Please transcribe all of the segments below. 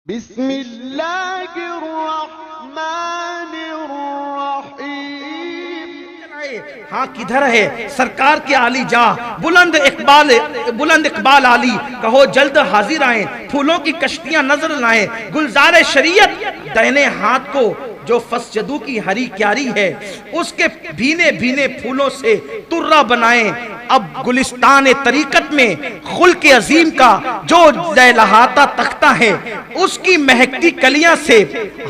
बिस्मिल्लाहिर्रहमानिर्रहीम। हाँ किधर है सरकार के आली जा, बुलंद इकबाल आली, कहो जल्द हाजिर आए, फूलों की कश्तियां नजर लाएं, गुलजारे शरीयत दाहिने हाथ को जो फसजदू की हरी क्यारी है, उसके भीने भीने फूलों से तुर्रा बनाएं। अब गुलिस्तान तरीकत में खुल्क अजीम का जो लहलहाता तख्ता है, उसकी महकती कलियां से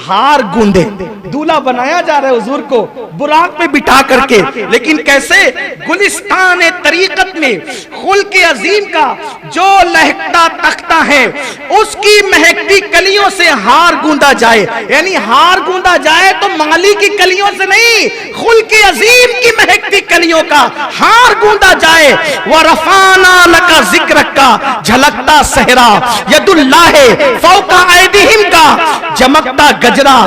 हार गूंदे। दूल्हा बनाया जा रहा है हुजूर को बुराक पे बिठा करके, लेकिन कैसे? गुलिस्तान तरीकत में खुल्क अजीम का जो लहकता तख्ता है, उसकी महकती कलियों से हार गूंदा जाए। यानी हार गूंदा जाए तो माली की कलियों से नहीं, खुल्क अजीम की महकती कलियों का हार गूंदा जाए। व रफाना लका जिक्र का झलकता सहरा, यदुल्लाह फौका ऐदिहिम का चमकता गजरा,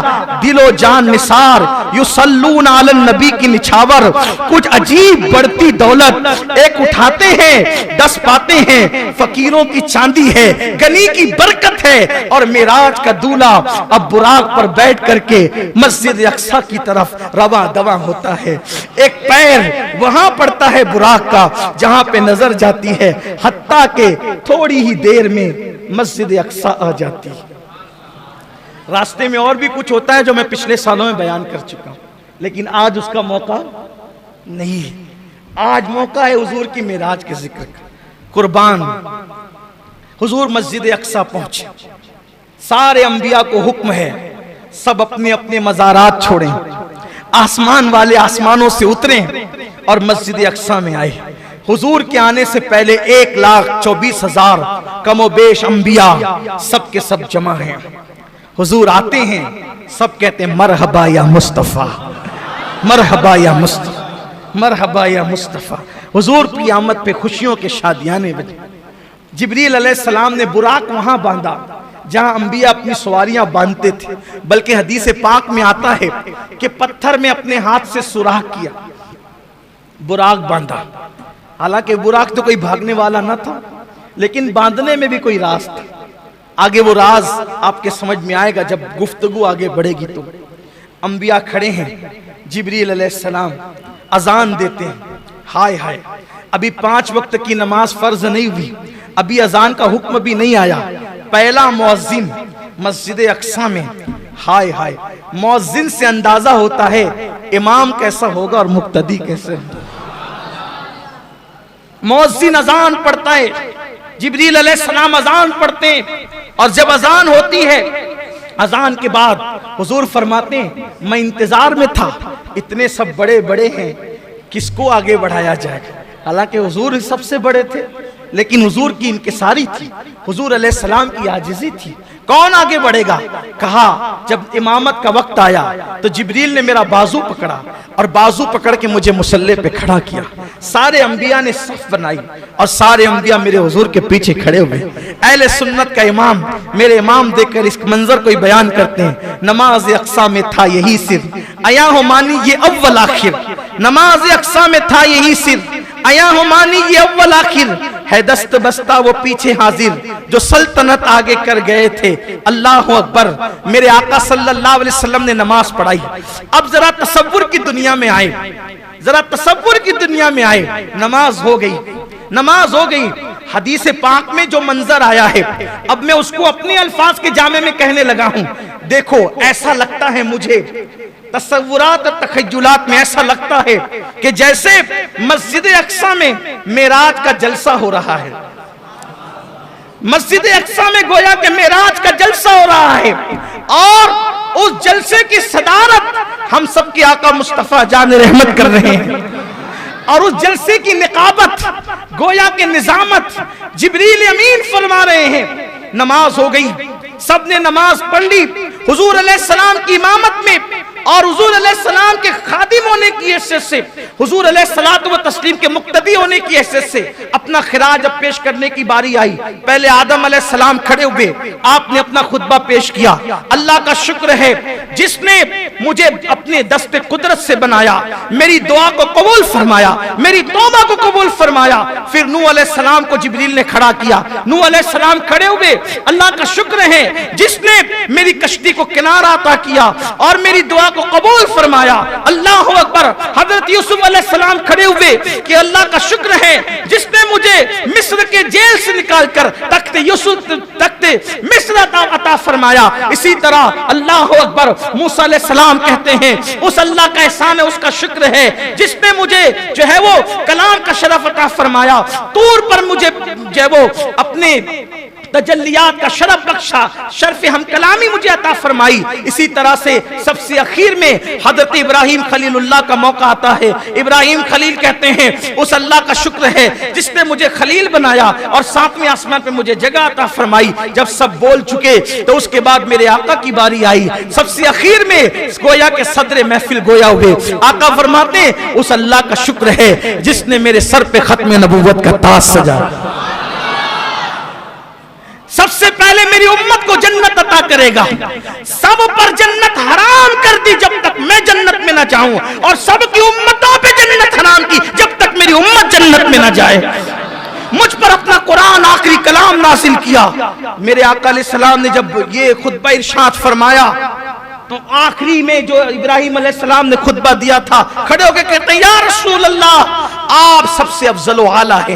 दिलो जान निसार, युसल्लून अलन नबी की निछावर। कुछ अजीब बढ़ती दौलत, एक उठाते हैं 10 पाते हैं, फकीरों की चांदी है, गनी की बरकत है। और मेराज का दूल्हा अब बुराक पर बैठ करके मस्जिद अक्सा की तरफ रवा दवा होता है। एक पैर वहां पड़ता है बुराक का जहां पे नजर जाती है, हत्ता के थोड़ी ही देर में मस्जिद अक्सा आ जाती है। रास्ते में और भी कुछ होता है जो मैं पिछले सालों में बयान कर चुका हूं, लेकिन आज उसका मौका नहीं है। आज मौका है हुजूर की मेराज के जिक्र का। कुर्बान हुजूर मस्जिद अक्सा पहुंचे, सारे अंबिया को हुक्म है सब अपने अपने मज़ारात छोड़ें, आसमान वाले आसमानों से उतरें और मस्जिद अक्सा में आए। हुजूर के आने से पहले 1,24,000 कमोबेश अंबिया सब के सब जमा हैं। हुजूर आते हैं, सब कहते हैं मरहबा या मुस्तफ़ा, मरहबा या मुस्तफ़ा, मरहबा या मुस्तफ़ा। हुजूर की आमद पे खुशियों के शादियाने बजे। जिब्रील अलैहिस्सलाम ने बुराक वहां बांधा जहां अंबिया अपनी सवारियां बांधते थे, बल्कि हदीस पाक में आता है कि पत्थर में अपने हाथ से सुराख किया, बुराक बांधा। हालांकि बुराक तो कोई भागने वाला न था, लेकिन बांधने में भी कोई राज था। आगे वो राज आपके समझ में आएगा जब गुफ्तगू आगे बढ़ेगी। तो अंबिया खड़े हैं, जिब्रील अलैहिस्सलाम अजान देते हैं। हाय हाय, अभी 5 वक्त की नमाज फर्ज नहीं हुई, अभी अजान का हुक्म भी नहीं आया। पहला मुअज्जिन मस्जिद अक्सा में। हाय हाय, मुअज्जिन से अंदाजा होता है इमाम कैसा होगा और मुक्तदी कैसे। मुअज्जिन अजान पढ़ता है, जिब्रील अलैहिस्सलाम अजान पढ़ते हैं, और जब अजान होती है, अजान के बाद हुजूर फरमाते हैं मैं इंतजार में था, इतने सब बड़े बड़े हैं, किसको आगे बढ़ाया जाएगा। हालांकि हुजूर सबसे बड़े थे, लेकिन हुजूर की इनकिसारी थी, हुजूर अलैहिस्सलाम की आजिज़ी थी। कौन आगे बढ़ेगा? कहा जब इमामत का वक्त आया तो जिब्रील ने मेरा बाजू पकड़ा और बाजू पकड़ के मुझे मुसल्ले पे खड़ा किया। सारे अंबिया ने सफ बनाई और सारे अंबिया मेरे हुजूर के पीछे खड़े हुए। अहले सुन्नत का इमाम, मेरे इमाम देखकर इस मंजर को बयान करते हैं, नमाज अक्सा में था यही सिर, आया हो मानी ये अव्वल आखिर। नमाज अक्सा में था यही सिर, आया हो मानी ये अव्वल आखिर। है दस्त बस्ता वो पीछे हाजिर, जो सल्तनत आगे कर गए थे। अल्लाह अकबर। मेरे आका सल्लल्लाहु अलैहि वसल्लम ने नमाज पढ़ाई। अब जरा तसव्वुर की दुनिया में आए, जरा तसव्वुर की दुनिया में आए। नमाज हो गई, नमाज हो गई। हदीस पाक में जो मंजर आया है, अब मैं उसको अपने अल्फाज के जामे में कहने लगा हूं। देखो, ऐसा लगता है मुझे, तसव्वुरात और तखय्युलात में ऐसा लगता है कि जैसे मस्जिद अक्सा में मेराज का जलसा हो रहा है। मस्जिद अक्सा में गोया के मेराज का जलसा हो रहा है, और उस जलसे की सदारत हम सब के आका मुस्तफा जान रहमत कर रहे हैं, और उस जलसे की निकाबत गोया के निजामत जिब्रील अमीन फरमा रहे हैं। नमाज हो गई, सबने नमाज पढ़ ली हुजूर अलैहिस्सलाम की इमामत में, और हुजूर अलैहिस्सलाम के खादिम होने की हैसियत से, हुजूर अलैहिस्सलातु व तस्लीम के मुक्तदी होने की हैसियत से अपना खिराज जब पेश करने की बारी आई, पहले आदम अलैहिस्सलाम खड़े हुए, आपने अपना खुतबा पेश किया। अल्लाह का शुक्र है जिसने मुझे अपने दस्ते कुदरत से बनाया, मेरी दुआ को कबूल फरमाया, मेरी तौबा को कबूल फरमाया। फिर नूह अलैहिस्सलाम को जिब्रील ने खड़ा किया। नूह अलैहिस्सलाम खड़े हुए, अल्लाह का शुक्र है जिसने मेरी कश्ती को किनारा अता किया और मेरी दुआ को कबूल फरमाया। अल्लाह अकबर। हजरत यूसुफ अलैहिस्सलाम खड़े हुए कि अल्लाह का शुक्र है जिसने मुझे मिस्र के जेल से निकालकर तख्ते यूसुफ तख्ते मिस्र अता फरमाया। इसी तरह अल्लाह अकबर। मूसा अलैहिस्सलाम कहते हैं उस अल्लाह का एहसान है, उसका शुक्र है जिसने मुझे जो है वो कलाम का शरफ अता फरमाया। तूर पर मुझे जो है वो अपने तजल्लियात का शरफ बख्शा, शर्फ हम कलामी मुझे अता फरमाई। इसी तरह से सबसे आखिर में हजरत इब्राहिम खलीलुल्लाह का मौका आता है। इब्राहिम खलील कहते हैं उस अल्लाह का शुक्र है जिसने मुझे खलील बनाया और सातवें आसमान पे मुझे जगह अता फरमाई। जब सब बोल चुके तो उसके बाद मेरे आका की बारी आई। सबसे आखिर में गोया के सदरे महफिल गोया हुए। आका फरमाते उस अल्लाह का शुक्र है जिसने मेरे सर पे खत्म नबूवत का ताज सजाया। सबसे पहले मेरी उम्मत को जन्नत अता करेगा। सब पर जन्नत हराम कर दी जब तक मैं जन्नत में ना जाऊं, और सबकी उम्मतों पे जन्नत हराम की जब तक मेरी उम्मत जन्नत में ना जाए। मुझ पर अपना कुरान आखिरी कलाम नासिल किया। मेरे आका अलैहिस्सलाम ने जब ये खुतबा इरशाद फरमाया तो आखिरी में जो इब्राहिम अलैहिस्सलाम ने खुतबा दिया था, खड़े होकर कहते हैं या रसूल अल्लाह, आप सबसे अफजल व आला है।